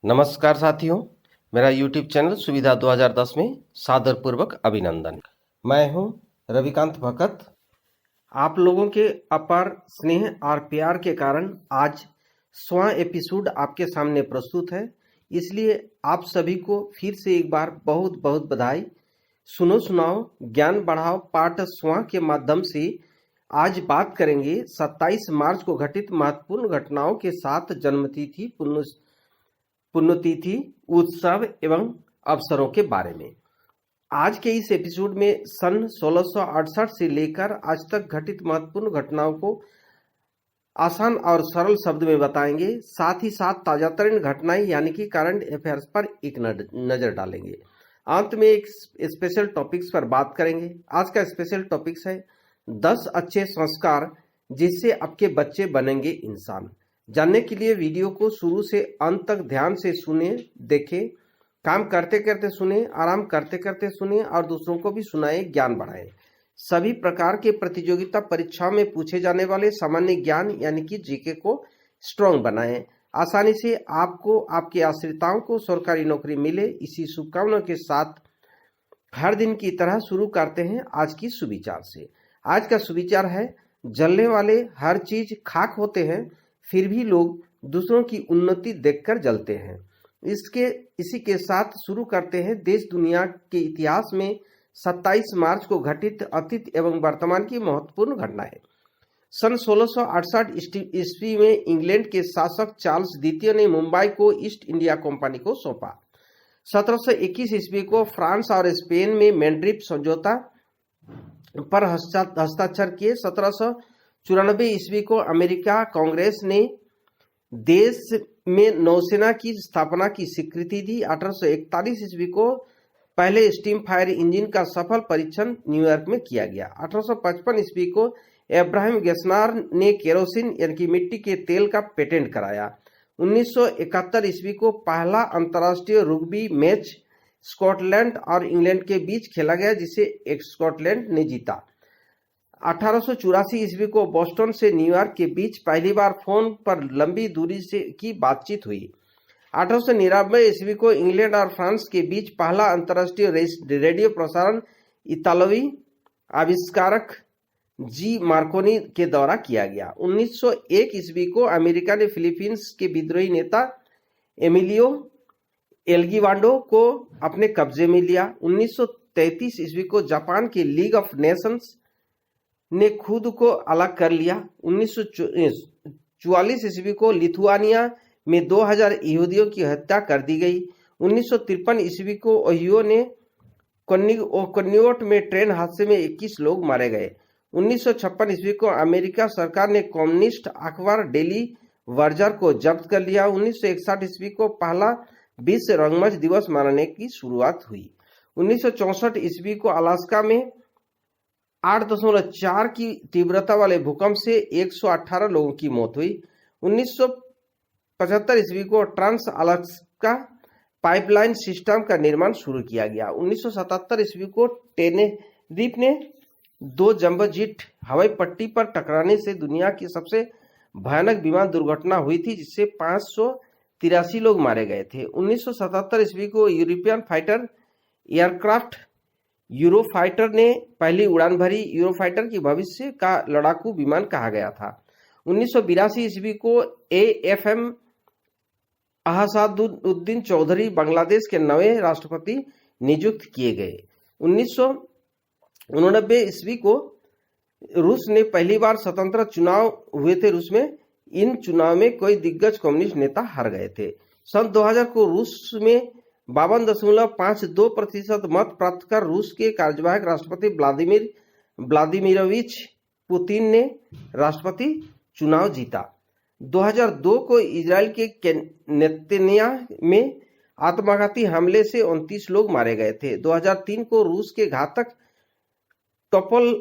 नमस्कार साथियों, मेरा YouTube चैनल सुविधा 2010 में सादरपूर्वक अभिनंदन। मैं हूं रविकांत भगत। आप लोगों के अपार स्नेह और प्यार के कारण आज 100वां एपिसोड आपके सामने प्रस्तुत है। इसलिए आप सभी को फिर से एक बार बहुत बहुत बधाई। सुनो सुनाओ ज्ञान बढ़ाओ पाठ 100वां के माध्यम से आज बात करेंगे 27 मार्च को घटित महत्वपूर्ण घटनाओं के साथ जन्मतिथि पुण्यतिथि उत्सव एवं अवसरों के बारे में। आज के इस एपिसोड में सन 1668 से लेकर आज तक घटित महत्वपूर्ण घटनाओं को आसान और सरल शब्द में बताएंगे। साथ ही साथ ताजातरीन घटनाएं यानी कि करंट अफेयर्स पर एक नजर डालेंगे। अंत में एक स्पेशल टॉपिक्स पर बात करेंगे। आज का स्पेशल टॉपिक्स है 10 अच्छे संस्कार जिससे आपके बच्चे बनेंगे इंसान। जानने के लिए वीडियो को शुरू से अंत तक ध्यान से सुने, देखें, काम करते करते सुने, आराम करते करते सुने और दूसरों को भी सुनाएं, ज्ञान बढ़ाएं। सभी प्रकार के प्रतियोगिता परीक्षाओं में पूछे जाने वाले सामान्य ज्ञान यानी कि जीके को स्ट्रॉन्ग बनाएं। आसानी से आपको आपके आश्रिताओं को सरकारी नौकरी मिले, इसी शुभकामना के साथ हर दिन की तरह शुरू करते हैं आज की सुविचार से। आज का सुविचार है, जलने वाले हर चीज खाक होते हैं, फिर भी लोग दूसरों की उन्नति देखकर जलते हैं। इसी के साथ शुरू करते हैं देश दुनिया के इतिहास में 27 मार्च को घटित अतीत एवं वर्तमान की महत्वपूर्ण घटनाएं। सन 1668 ईस्वी में इंग्लैंड के शासक चार्ल्स द्वितीय ने मुंबई को ईस्ट इंडिया कंपनी को सौंपा। 1721 ईस्वी को फ्रांस और स्पेन में मैड्रिड समझौता पर हस्ताक्षर किए। 1794 ईस्वी को अमेरिका कांग्रेस ने देश में नौसेना की स्थापना की स्वीकृति दी। 1841 ईस्वी को पहले स्टीम फायर इंजन का सफल परीक्षण न्यूयॉर्क में किया गया। 1855 ईस्वी को अब्राहम गेस्नार ने केरोसिन यानी कि मिट्टी के तेल का पेटेंट कराया। 1971 ईस्वी को पहला अंतर्राष्ट्रीय रग्बी मैच स्कॉटलैंड और इंग्लैंड के बीच खेला गया, जिसे स्कॉटलैंड ने जीता। 1884 ईस्वी को बोस्टन से न्यूयॉर्क के बीच पहली बार फोन पर लंबी दूरी से की बातचीत हुई। 1899 ईस्वी को इंग्लैंड और फ्रांस के बीच पहला अंतर्राष्ट्रीय रेडियो प्रसारण इतालवी आविष्कारक जी मार्कोनी के द्वारा किया गया। 1901 ईस्वी को अमेरिका ने फिलीपींस के विद्रोही नेता एमिलियो एल्गिवांडो को अपने कब्जे में लिया। 1933 ईस्वी को जापान के लीग ऑफ नेशंस ने खुद को अलग कर लिया। 1944 ईस्वी को लिथुआनिया में 2000 यहूदियों की हत्या कर दी गई। 1953 ईस्वी को ओहियो ने कन्योट में ट्रेन हादसे में 21 लोग मारे गए। 1956 ईस्वी को अमेरिका सरकार ने कम्युनिस्ट अखबार डेली वर्जर को जब्त कर लिया। 1961 ईस्वी को पहला विश्व रंगमंच दिवस मनाने की शुरुआत हुई। 1964 ईस्वी को अलास्का में 8.4 की तीव्रता वाले भूकंप से 118 लोगों की मौत हुई। 1975 ईस्वी को ट्रांस अलास्का पाइपलाइन सिस्टम का निर्माण शुरू किया गया। 1977 ईस्वी को टेनेरिफ ने 2 जंबो जेट हवाई पट्टी पर टकराने से दुनिया की सबसे भयानक विमान दुर्घटना हुई थी, जिससे 583 लोग मारे गए थे। 1977 ईस्वी को यूरोपियन फाइटर एयरक्राफ्ट यूरोफाइटर ने पहली उड़ान भरी। यूरोफाइटर की भविष्य का लड़ाकू विमान कहा गया था। 1982 ईस्वी को AFM अहसादुद्दीन चौधरी बांग्लादेश के नए राष्ट्रपति नियुक्त किए गए। 1989 ईस्वी को रूस ने पहली बार स्वतंत्र चुनाव हुए थे। रूस में इन चुनाव में कोई दिग्गज कम्युनिस्ट नेता हार गए थे। सन 2000 को रूस में 52.52% मत प्राप्त कर रूस के कार्यवाहक राष्ट्रपति व्लादिमीरोविच पुतिन ने राष्ट्रपति चुनाव जीता। 2002 को इजराइल के नेतन्याह में आत्मघाती हमले से 29 लोग मारे गए थे। 2003 को रूस के घातक टोपल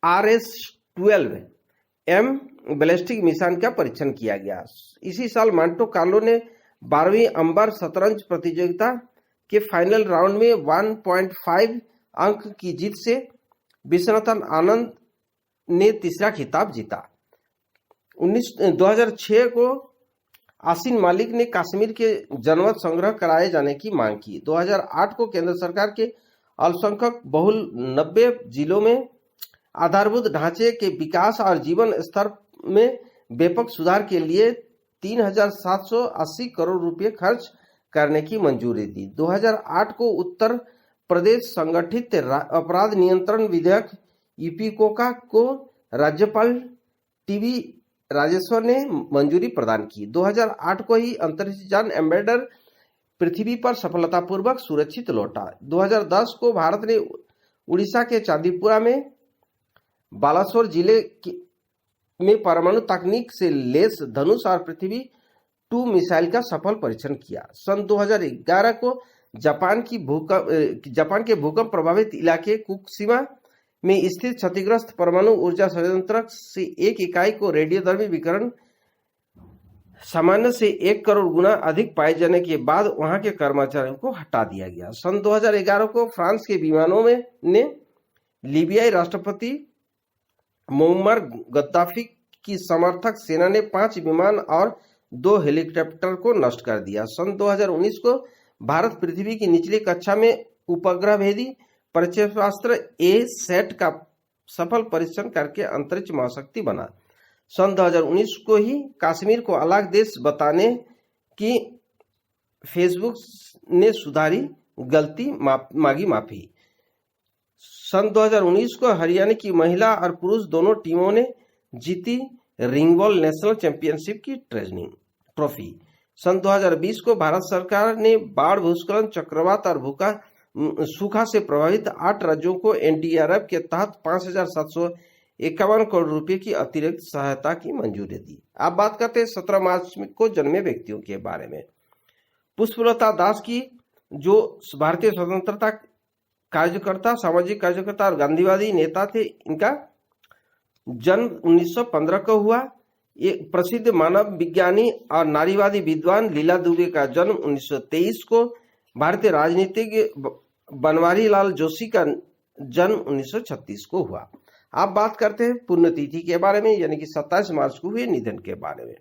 RS-12M बैलिस्टिक मिसाइल का परीक्षण किया गया। इसी साल मॉन्टे कार्लो ने 12वीं अंबर शतरंज प्रतियोगिता के फाइनल राउंड में 1.5 अंक की जीत से विश्वनाथन आनंद ने तीसरा खिताब जीता। 2006 को आसिन मालिक ने कश्मीर के जनमत संग्रह कराए जाने की मांग की। 2008 को केंद्र सरकार के अल्पसंख्यक बहुल 90 जिलों में आधारभूत ढांचे के विकास और जीवन स्तर में व्यापक सुधार के लिए 3,780 करोड़ रुपए खर्च करने की मंजूरी दी। 2008 को उत्तर प्रदेश संगठित अपराध नियंत्रण विधेयक ईपीकोका को राज्यपाल टीबी राजेश्वर ने मंजूरी प्रदान की। 2008 को ही अंतरिक्ष यान एम्बेडर पृथ्वी पर सफलतापूर्वक सुरक्षित लौटा। 2010 को भारत ने उड़ीसा के चांदीपुरा में बालासोर जिले में परमाणु तकनीक से लैस धनुष और पृथ्वी 2 मिसाइल का सफल परीक्षण किया। सन 2011 को जापान के भूकंप प्रभावित इलाके फुकुशिमा में स्थित क्षतिग्रस्त परमाणु ऊर्जा संयंत्र से एक इकाई को रेडियोधर्मी विकिरण सामान्य से 1 करोड़ गुना अधिक पाए जाने के बाद वहां के कर्मचारियों को हटा दिया गया। सन 2011 को फ्रांस के विमानों ने लीबियाई राष्ट्रपति मुअम्मर गद्दाफी की समर्थक सेना ने 5 विमान और 2 हेलीकॉप्टर को नष्ट कर दिया। सन 2019 को भारत पृथ्वी की निचली कक्षा में उपग्रह भेदी प्रक्षेपास्त्र ए-सैट का सफल परीक्षण करके अंतरिक्ष महाशक्ति बना। सन 2019 को ही कश्मीर को अलग देश बताने की फेसबुक ने सुधारी गलती मांगी माफी। सन 2019 को हरियाणा की महिला और पुरुष दोनों टीमों ने जीती रिंगबॉल नेशनल चैंपियनशिप की ट्रॉफी। सन 2020 को भारत सरकार ने बाढ़, भूस्खलन, चक्रवात और सूखा से प्रभावित 8 राज्यों को एनडीआरएफ के तहत 5,751 करोड़ रुपए की अतिरिक्त सहायता की मंजूरी दी। अब बात करते हैं 17 मार्च को जन्मे व्यक्तियों के बारे में। पुष्पलता दास की जो भारतीय स्वतंत्रता कार्यकर्ता, सामाजिक कार्यकर्ता और गांधीवादी नेता थे, इनका जन्म 1915 को हुआ। ये प्रसिद्ध मानव विज्ञानी और नारीवादी विद्वान लीला दुबे का जन्म 1923 को। भारतीय राजनीतिज्ञ बनवारी लाल जोशी का जन्म 1936 को हुआ। अब बात करते हैं पुण्यतिथि के बारे में, यानी कि 27 मार्च को हुए निधन के बारे में।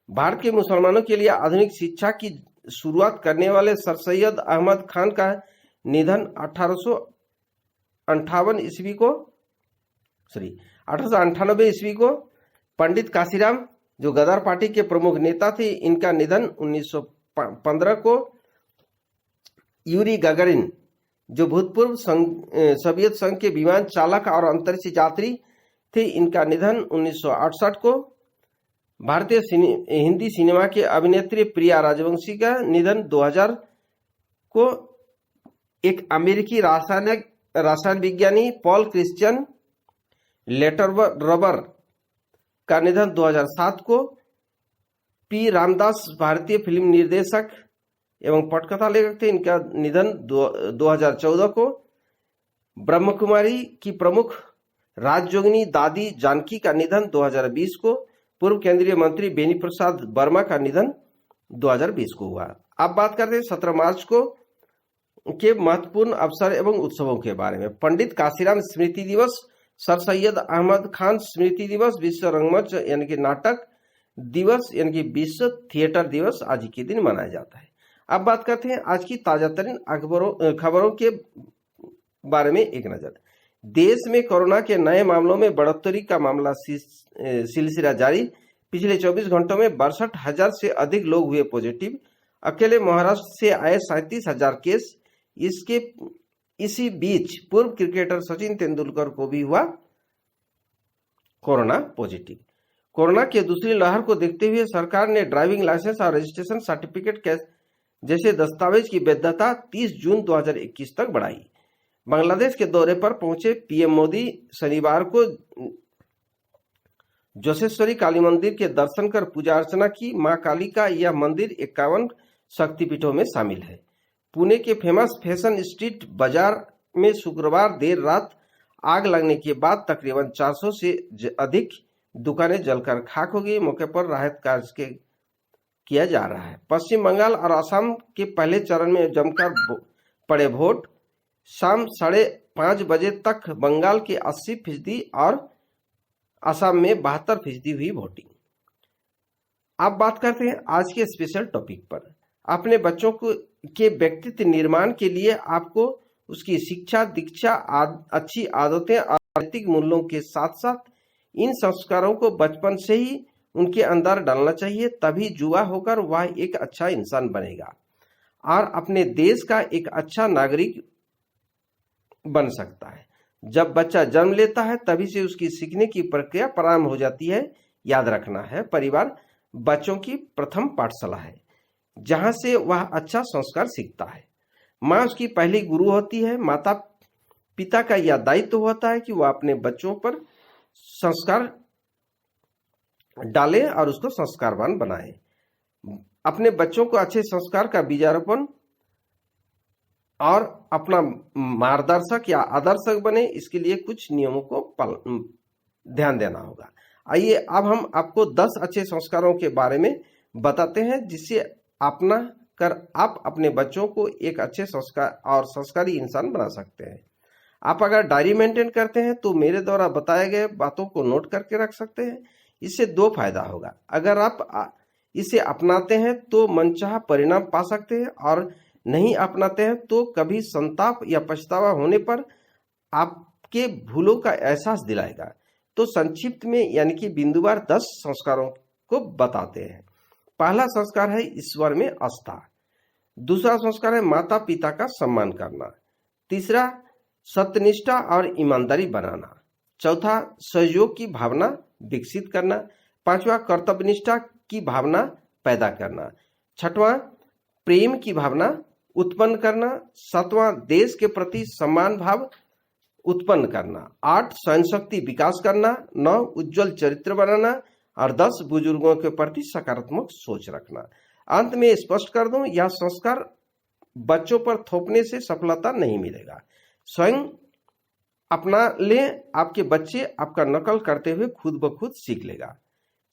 भारत के मुसलमानों के लिए आधुनिक शिक्षा की शुरुआत करने वाले सर सैयद अहमद खान का निधन 1898 ईस्वी को। पंडित काशीराम जो गदर पार्टी के प्रमुख नेता थे, इनका निधन 1915 को। यूरी गागारिन जो भूतपूर्व सोवियत संघ के विमान चालक और अंतरिक्ष यात्री थे, इनका निधन 1968 को। भारतीय हिंदी सिनेमा के अभिनेत्री प्रिया राजवंशी का निधन 2000 को। एक अमेरिकी रसायन विज्ञानी पॉल क्रिश्चियन लेटरबर का निधन 2007 को। पी रामदास भारतीय फिल्म निर्देशक एवं पटकथा लेखक थे, इनका निधन 2014 को। ब्रह्मकुमारी की प्रमुख राजयोगिनी दादी जानकी का निधन 2020 को। पूर्व केंद्रीय मंत्री बेनी प्रसाद वर्मा का निधन 2020 को हुआ। अब बात करते हैं 17 मार्च को के महत्वपूर्ण अवसर एवं उत्सवों के बारे में। पंडित काशीराम स्मृति दिवस, सर सैयद अहमद खान स्मृति दिवस, विश्व रंगमंच यानी कि नाटक दिवस यानी कि विश्व थिएटर दिवस आज के दिन मनाया जाता है। अब बात करते हैं आज की ताजा तरीन खबरों के बारे में एक नजर। देश में कोरोना के नए मामलों में बढ़ोतरी का मामला सिलसिला जारी। पिछले 24 घंटों में 62,000 से अधिक लोग हुए पॉजिटिव। अकेले महाराष्ट्र से आए 37,000 केस। इसी बीच पूर्व क्रिकेटर सचिन तेंदुलकर को भी हुआ कोरोना पॉजिटिव। कोरोना की दूसरी लहर को देखते हुए सरकार ने ड्राइविंग लाइसेंस और रजिस्ट्रेशन सर्टिफिकेट जैसे दस्तावेज की वैधता 30 जून 2021 तक बढ़ाई। बांग्लादेश के दौरे पर पहुंचे पीएम मोदी शनिवार को जोशेश्वरी काली मंदिर के दर्शन कर पूजा अर्चना की। मां काली का यह मंदिर 51 शक्तिपीठों में शामिल है। पुणे के फेमस फैशन स्ट्रीट बाजार में शुक्रवार देर रात आग लगने के बाद तकरीबन 400 से अधिक दुकानें जलकर खाक हो गई। मौके पर राहत कार्य किया जा रहा है। पश्चिम बंगाल और असम के पहले चरण में जमकर पड़े वोट। शाम 5:30 बजे तक बंगाल के 80% और असम में 72% हुई वोटिंग। अब बात करते हैं आज के स्पेशल टॉपिक पर। अपने बच्चों को के व्यक्तित्व निर्माण के लिए आपको उसकी शिक्षा, दीक्षा, अच्छी आदतें और नैतिक मूल्यों के साथ साथ इन संस्कारों को बचपन से ही उनके अंदर डालना चाहिए, तभी युवा होकर वह एक अच्छा इंसान बनेगा और अपने देश का एक अच्छा नागरिक बन सकता है। जब बच्चा जन्म लेता है तभी से उसकी सीखने की प्रक्रिया प्रारंभ हो जाती है। याद रखना है, परिवार बच्चों की प्रथम पाठशाला है जहां से वह अच्छा संस्कार सीखता है। माँ उसकी पहली गुरु होती है। माता पिता का यह दायित्व होता है कि वह अपने बच्चों पर संस्कार डाले और उसको संस्कारवान बनाए। अपने बच्चों को अच्छे संस्कार का बीजारोपण और अपना मार्गदर्शक या आदर्शक बने, इसके लिए कुछ नियमों को ध्यान देना होगा। आइए अब हम आपको 10 अच्छे संस्कारों के बारे में बताते हैं जिससे अपना कर आप अपने बच्चों को एक अच्छे संस्कार और संस्कारी इंसान बना सकते हैं। आप अगर डायरी मेंटेन करते हैं तो मेरे द्वारा बताए गए बातों को नोट करके रख सकते हैं। इससे 2 फायदा होगा। अगर आप इसे अपनाते हैं तो मनचाहा परिणाम पा सकते हैं और नहीं अपनाते हैं तो कभी संताप या पछतावा होने पर आपके भूलों का एहसास दिलाएगा। तो संक्षिप्त में यानी कि बिंदुवार 10 संस्कारों को बताते हैं। पहला संस्कार है ईश्वर में आस्था। दूसरा संस्कार है माता पिता का सम्मान करना। तीसरा सत्यनिष्ठा और ईमानदारी बनाना। चौथा सहयोग की भावना विकसित करना। पांचवा कर्तव्यनिष्ठा की भावना पैदा करना। छठवां प्रेम की भावना उत्पन्न करना। सातवां देश के प्रति सम्मान भाव उत्पन्न करना। 8 सहनशक्ति विकास करना। 9 उज्जवल चरित्र बनाना और 10 बुजुर्गों के प्रति सकारात्मक सोच रखना। अंत में स्पष्ट कर दूं, यह संस्कार बच्चों पर थोपने से सफलता नहीं मिलेगा। स्वयं अपना ले, आपके बच्चे आपका नकल करते हुए खुद ब खुद सीख लेगा।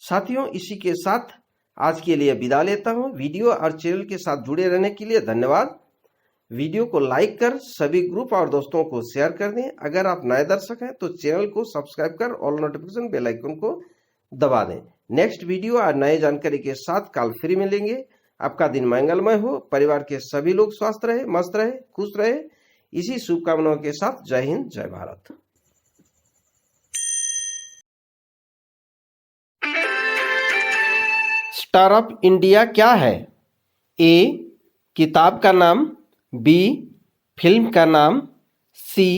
साथियों, इसी के साथ आज के लिए विदा लेता हूं। वीडियो और चैनल के साथ जुड़े रहने के लिए धन्यवाद। वीडियो को लाइक कर सभी ग्रुप और दोस्तों को शेयर कर दें। अगर आप नए दर्शक हैं तो चैनल को सब्सक्राइब कर ऑल नोटिफिकेशन बेल आइकन को दबा दें। नेक्स्ट वीडियो और नए जानकारी के साथ कल फिर मिलेंगे। आपका दिन मंगलमय हो। परिवार के सभी लोग स्वस्थ रहे, मस्त रहे, खुश रहे। इसी शुभकामनाओं के साथ जय हिंद, जय भारत। स्टार्टअप इंडिया क्या है? ए किताब का नाम, बी फिल्म का नाम, सी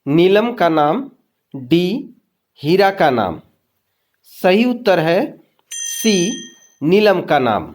नीलम का नाम, डी हीरा का नाम। सही उत्तर है सी नीलम का नाम।